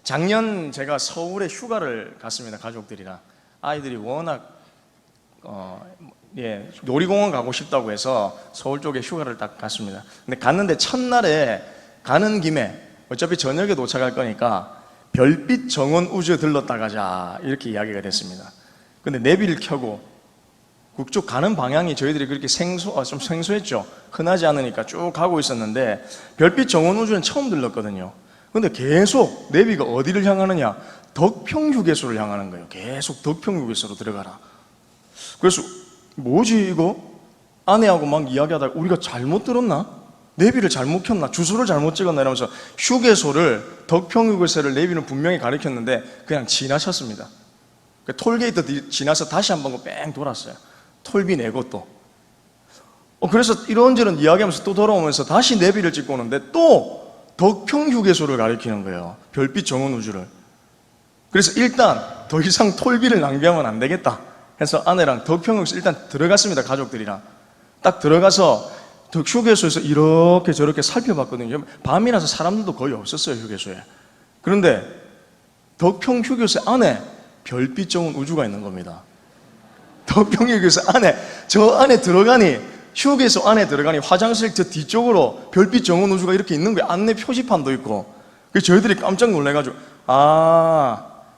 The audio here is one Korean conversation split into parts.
작년 제가 서울에 휴가를 갔습니다. 가족들이랑. 아이들이 워낙 놀이공원 가고 싶다고 해서 서울 쪽에 휴가를 딱 갔습니다. 근데 갔는데 첫날에 가는 김에 어차피 저녁에 도착할 거니까 별빛 정원 우주에 들렀다 가자 이렇게 이야기가 됐습니다. 근데 내비를 켜고 그쪽 가는 방향이 저희들이 그렇게 좀 생소했죠. 흔하지 않으니까 쭉 가고 있었는데 별빛 정원 우주는 처음 들렀거든요. 근데 계속 내비가 어디를 향하느냐? 덕평휴게소를 향하는 거예요. 계속 덕평휴게소로 들어가라. 그래서 뭐지 이거? 아내하고 막 이야기하다가 우리가 잘못 들었나? 내비를 잘못 켰나? 주소를 잘못 찍었나? 이러면서 덕평휴게소를 내비는 분명히 가리켰는데 그냥 지나쳤습니다. 톨게이트 지나서 다시 한 번 뺑 돌았어요. 톨비 내고 또. 그래서 이런저런 이야기하면서 또 돌아오면서 다시 내비를 찍고 오는데 또 덕평휴게소를 가리키는 거예요. 별빛 정원 우주를. 그래서 일단 더 이상 톨비를 낭비하면 안 되겠다 해서 아내랑 덕평휴게소 일단 들어갔습니다. 가족들이랑. 딱 들어가서 휴게소에서 이렇게 저렇게 살펴봤거든요. 밤이라서 사람들도 거의 없었어요. 휴게소에. 그런데 덕평휴게소 안에 별빛 정원 우주가 있는 겁니다. 덕평휴게소 안에, 저 안에 들어가니, 휴게소 안에 들어가니 화장실 저 뒤쪽으로 별빛 정원 우주가 이렇게 있는 거예요. 안내 표지판도 있고. 그래서 저희들이 깜짝 놀래가지고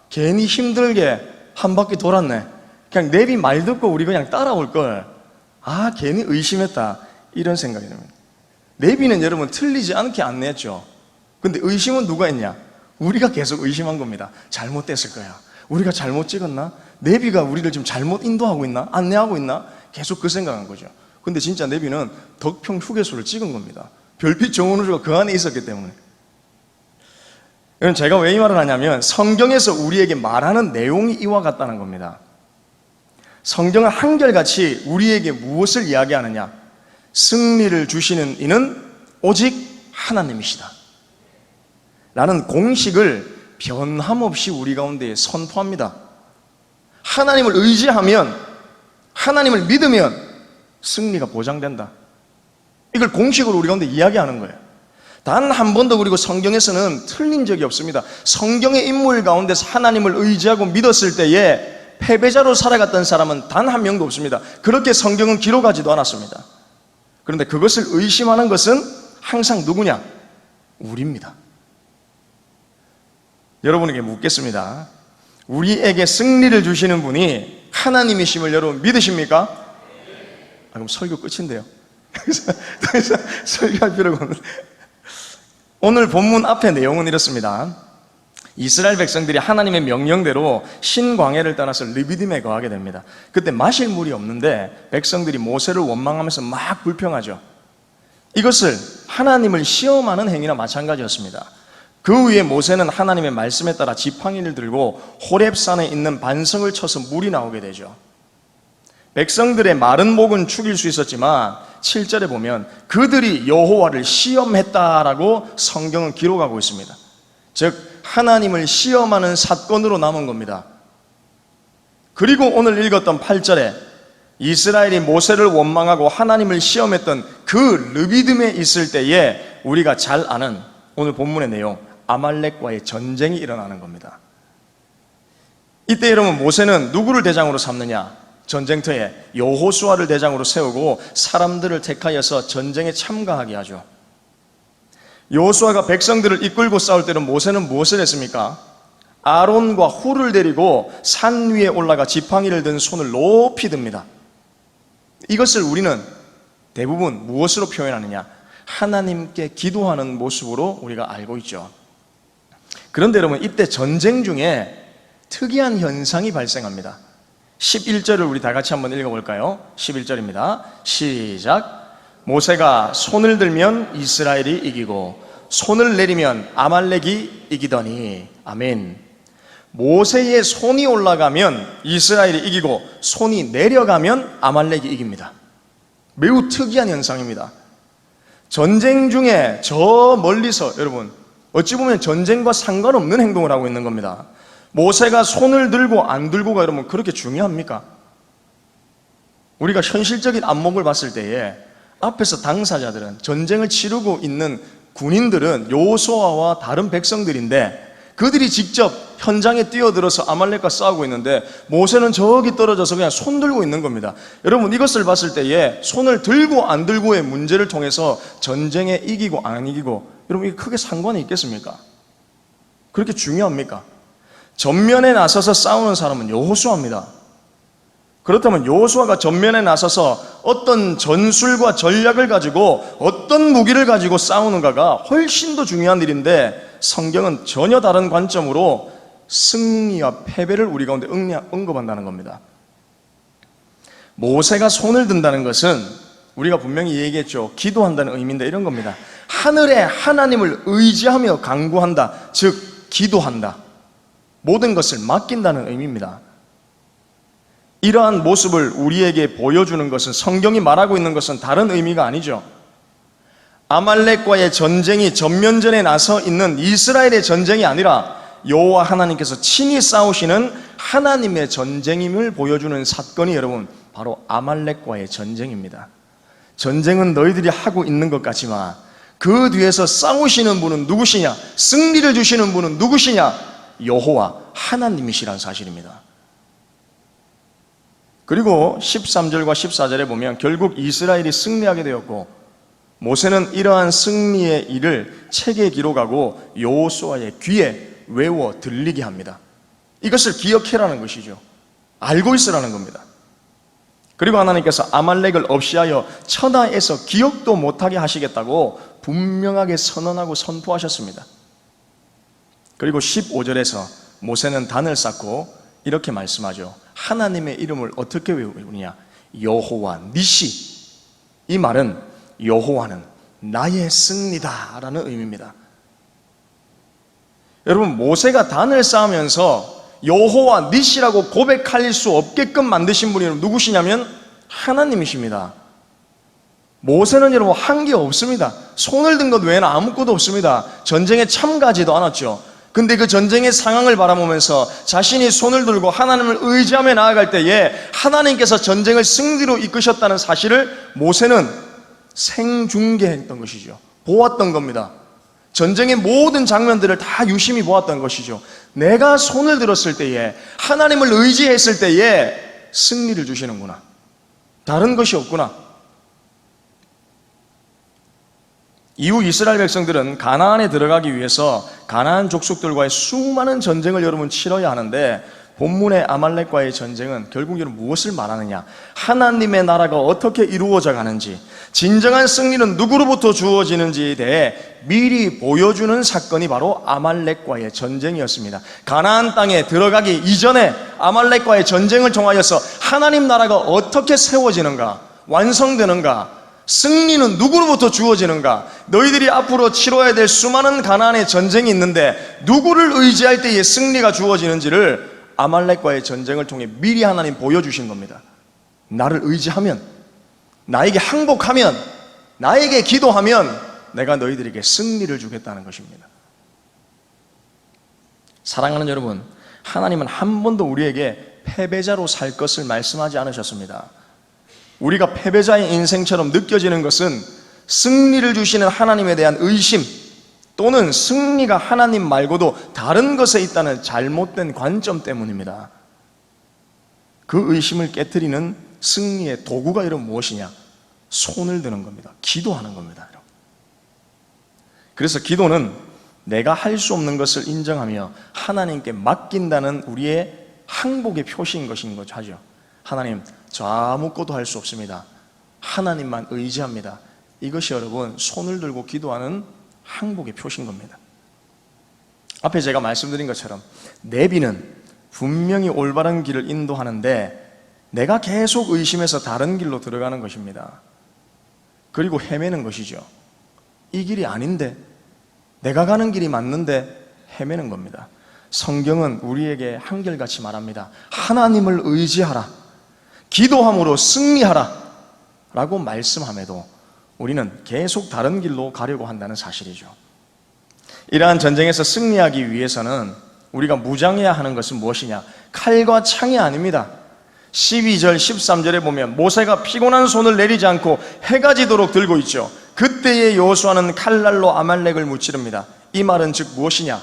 괜히 힘들게 한 바퀴 돌았네. 그냥 내비 말 듣고 우리 그냥 따라올 걸. 괜히 의심했다. 이런 생각이 듭니다. 내비는 여러분 틀리지 않게 안내했죠. 근데 의심은 누가 했냐? 우리가 계속 의심한 겁니다. 잘못됐을 거야. 우리가 잘못 찍었나? 내비가 우리를 지금 잘못 인도하고 있나? 안내하고 있나? 계속 그 생각한 거죠. 근데 진짜 내비는 덕평휴게소를 찍은 겁니다. 별빛 정원 우주가 그 안에 있었기 때문에. 제가 왜 이 말을 하냐면 성경에서 우리에게 말하는 내용이 이와 같다는 겁니다. 성경은 한결같이 우리에게 무엇을 이야기하느냐? 승리를 주시는 이는 오직 하나님이시다 라는 공식을 변함없이 우리 가운데 선포합니다. 하나님을 의지하면, 하나님을 믿으면 승리가 보장된다. 이걸 공식으로 우리 가운데 이야기하는 거예요. 단 한 번도 그리고 성경에서는 틀린 적이 없습니다. 성경의 인물 가운데서 하나님을 의지하고 믿었을 때에 패배자로 살아갔던 사람은 단 한 명도 없습니다. 그렇게 성경은 기록하지도 않았습니다. 그런데 그것을 의심하는 것은 항상 누구냐? 우리입니다. 여러분에게 묻겠습니다. 우리에게 승리를 주시는 분이 하나님이심을 여러분 믿으십니까? 그럼 설교 끝인데요. 더 이상 설교할 필요가 없는데. 오늘 본문 앞에 내용은 이렇습니다. 이스라엘 백성들이 하나님의 명령대로 신광야를 떠나서 르비딤에 거하게 됩니다. 그때 마실 물이 없는데 백성들이 모세를 원망하면서 막 불평하죠. 이것을 하나님을 시험하는 행위나 마찬가지였습니다. 그 위에 모세는 하나님의 말씀에 따라 지팡이를 들고 호렙산에 있는 반석을 쳐서 물이 나오게 되죠. 백성들의 마른 목은 죽일 수 있었지만 7절에 보면 그들이 여호와를 시험했다라고 성경은 기록하고 있습니다. 즉 하나님을 시험하는 사건으로 남은 겁니다. 그리고 오늘 읽었던 8절에 이스라엘이 모세를 원망하고 하나님을 시험했던 그 르비딤에 있을 때에 우리가 잘 아는 오늘 본문의 내용, 아말렉과의 전쟁이 일어나는 겁니다. 이때 여러분 모세는 누구를 대장으로 삼느냐? 전쟁터에 여호수아를 대장으로 세우고 사람들을 택하여서 전쟁에 참가하게 하죠. 여호수아가 백성들을 이끌고 싸울 때는 모세는 무엇을 했습니까? 아론과 훌을 데리고 산 위에 올라가 지팡이를 든 손을 높이 듭니다. 이것을 우리는 대부분 무엇으로 표현하느냐? 하나님께 기도하는 모습으로 우리가 알고 있죠. 그런데 여러분 이때 전쟁 중에 특이한 현상이 발생합니다. 11절을 우리 다 같이 한번 읽어볼까요? 11절입니다. 시작. 모세가 손을 들면 이스라엘이 이기고 손을 내리면 아말렉이 이기더니. 아멘. 모세의 손이 올라가면 이스라엘이 이기고 손이 내려가면 아말렉이 이깁니다. 매우 특이한 현상입니다. 전쟁 중에 저 멀리서 여러분 어찌 보면 전쟁과 상관없는 행동을 하고 있는 겁니다. 모세가 손을 들고 안 들고가 여러분 그렇게 중요합니까? 우리가 현실적인 안목을 봤을 때에 앞에서 당사자들은 전쟁을 치르고 있는 군인들은 여호수아와 다른 백성들인데 그들이 직접 현장에 뛰어들어서 아말렉과 싸우고 있는데 모세는 저기 떨어져서 그냥 손 들고 있는 겁니다. 여러분, 이것을 봤을 때에 손을 들고 안 들고의 문제를 통해서 전쟁에 이기고 안 이기고, 여러분, 이게 크게 상관이 있겠습니까? 그렇게 중요합니까? 전면에 나서서 싸우는 사람은 여호수아입니다. 그렇다면 여호수아가 전면에 나서서 어떤 전술과 전략을 가지고 어떤 무기를 가지고 싸우는가가 훨씬 더 중요한 일인데, 성경은 전혀 다른 관점으로 승리와 패배를 우리 가운데 언급한다는 겁니다. 모세가 손을 든다는 것은 우리가 분명히 얘기했죠. 기도한다는 의미인데 이런 겁니다. 하늘의 하나님을 의지하며 간구한다, 즉 기도한다. 모든 것을 맡긴다는 의미입니다. 이러한 모습을 우리에게 보여주는 것은, 성경이 말하고 있는 것은 다른 의미가 아니죠. 아말렉과의 전쟁이 전면전에 나서 있는 이스라엘의 전쟁이 아니라 여호와 하나님께서 친히 싸우시는 하나님의 전쟁임을 보여주는 사건이, 여러분, 바로 아말렉과의 전쟁입니다. 전쟁은 너희들이 하고 있는 것 같지만 그 뒤에서 싸우시는 분은 누구시냐? 승리를 주시는 분은 누구시냐? 여호와 하나님이시라는 사실입니다. 그리고 13절과 14절에 보면 결국 이스라엘이 승리하게 되었고, 모세는 이러한 승리의 일을 책에 기록하고 여호수아의 귀에 외워 들리게 합니다. 이것을 기억해라는 것이죠. 알고 있으라는 겁니다. 그리고 하나님께서 아말렉을 없이하여 천하에서 기억도 못하게 하시겠다고 분명하게 선언하고 선포하셨습니다. 그리고 15절에서 모세는 단을 쌓고 이렇게 말씀하죠. 하나님의 이름을 어떻게 외우느냐? 여호와 니시. 이 말은 여호와는 나의 승리다 라는 의미입니다. 여러분, 모세가 단을 쌓으면서 여호와 니시라고 고백할 수 없게끔 만드신 분이 누구시냐면 하나님이십니다. 모세는 여러분 한 게 없습니다. 손을 든 것 외에는 아무것도 없습니다. 전쟁에 참가하지도 않았죠. 근데 그 전쟁의 상황을 바라보면서 자신이 손을 들고 하나님을 의지하며 나아갈 때에 하나님께서 전쟁을 승리로 이끄셨다는 사실을 모세는 생중계했던 것이죠. 보았던 겁니다. 전쟁의 모든 장면들을 다 유심히 보았던 것이죠. 내가 손을 들었을 때에, 하나님을 의지했을 때에 승리를 주시는구나. 다른 것이 없구나. 이후 이스라엘 백성들은 가나안에 들어가기 위해서 가나안 족속들과의 수많은 전쟁을 여러분 치러야 하는데, 본문의 아말렉과의 전쟁은 결국 여러분 무엇을 말하느냐? 하나님의 나라가 어떻게 이루어져 가는지, 진정한 승리는 누구로부터 주어지는지에 대해 미리 보여주는 사건이 바로 아말렉과의 전쟁이었습니다. 가나안 땅에 들어가기 이전에 아말렉과의 전쟁을 통하여서 하나님 나라가 어떻게 세워지는가, 완성되는가, 승리는 누구로부터 주어지는가, 너희들이 앞으로 치러야 될 수많은 가나안의 전쟁이 있는데 누구를 의지할 때에 승리가 주어지는지를 아말렉과의 전쟁을 통해 미리 하나님 보여주신 겁니다. 나를 의지하면, 나에게 항복하면, 나에게 기도하면 내가 너희들에게 승리를 주겠다는 것입니다. 사랑하는 여러분, 하나님은 한 번도 우리에게 패배자로 살 것을 말씀하지 않으셨습니다. 우리가 패배자의 인생처럼 느껴지는 것은 승리를 주시는 하나님에 대한 의심, 또는 승리가 하나님 말고도 다른 것에 있다는 잘못된 관점 때문입니다. 그 의심을 깨트리는 승리의 도구가 여러분 무엇이냐? 손을 드는 겁니다. 기도하는 겁니다. 그래서 기도는 내가 할 수 없는 것을 인정하며 하나님께 맡긴다는 우리의 항복의 표시인 것인 거죠. 하죠. 하나님, 저 아무것도 할 수 없습니다. 하나님만 의지합니다. 이것이 여러분 손을 들고 기도하는 항복의 표시인 겁니다. 앞에 제가 말씀드린 것처럼 내비는 분명히 올바른 길을 인도하는데 내가 계속 의심해서 다른 길로 들어가는 것입니다. 그리고 헤매는 것이죠. 이 길이 아닌데, 내가 가는 길이 맞는데 헤매는 겁니다. 성경은 우리에게 한결같이 말합니다. 하나님을 의지하라, 기도함으로 승리하라 라고 말씀함에도 우리는 계속 다른 길로 가려고 한다는 사실이죠. 이러한 전쟁에서 승리하기 위해서는 우리가 무장해야 하는 것은 무엇이냐? 칼과 창이 아닙니다. 12절 13절에 보면 모세가 피곤한 손을 내리지 않고 해가 지도록 들고 있죠. 그때의 여호수아는 칼날로 아말렉을 무찌릅니다. 이 말은 즉 무엇이냐?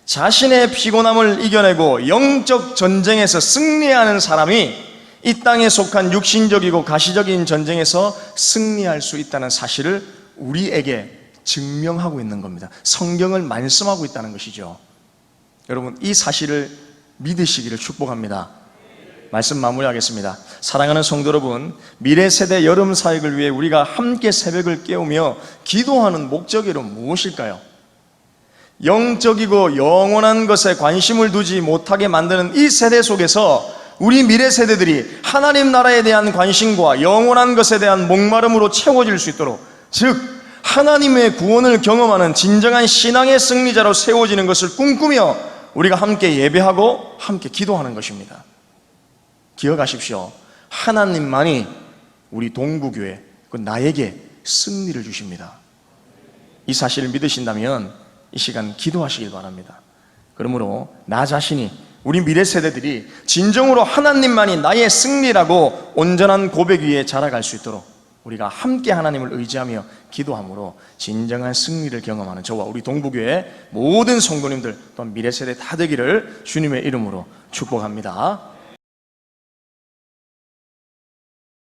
자신의 피곤함을 이겨내고 영적 전쟁에서 승리하는 사람이 이 땅에 속한 육신적이고 가시적인 전쟁에서 승리할 수 있다는 사실을 우리에게 증명하고 있는 겁니다. 성경을 말씀하고 있다는 것이죠. 여러분, 이 사실을 믿으시기를 축복합니다. 말씀 마무리하겠습니다. 사랑하는 성도 여러분, 미래 세대 여름 사역을 위해 우리가 함께 새벽을 깨우며 기도하는 목적이 무엇일까요? 영적이고 영원한 것에 관심을 두지 못하게 만드는 이 세대 속에서 우리 미래 세대들이 하나님 나라에 대한 관심과 영원한 것에 대한 목마름으로 채워질 수 있도록, 즉 하나님의 구원을 경험하는 진정한 신앙의 승리자로 세워지는 것을 꿈꾸며 우리가 함께 예배하고 함께 기도하는 것입니다. 기억하십시오. 하나님만이 우리 동부교회, 나에게 승리를 주십니다. 이 사실을 믿으신다면 이 시간 기도하시길 바랍니다. 그러므로 나 자신이, 우리 미래 세대들이 진정으로 하나님만이 나의 승리라고 온전한 고백 위에 자라갈 수 있도록 우리가 함께 하나님을 의지하며 기도함으로 진정한 승리를 경험하는 저와 우리 동부교회 모든 성도님들 또한 미래 세대 다 되기를 주님의 이름으로 축복합니다.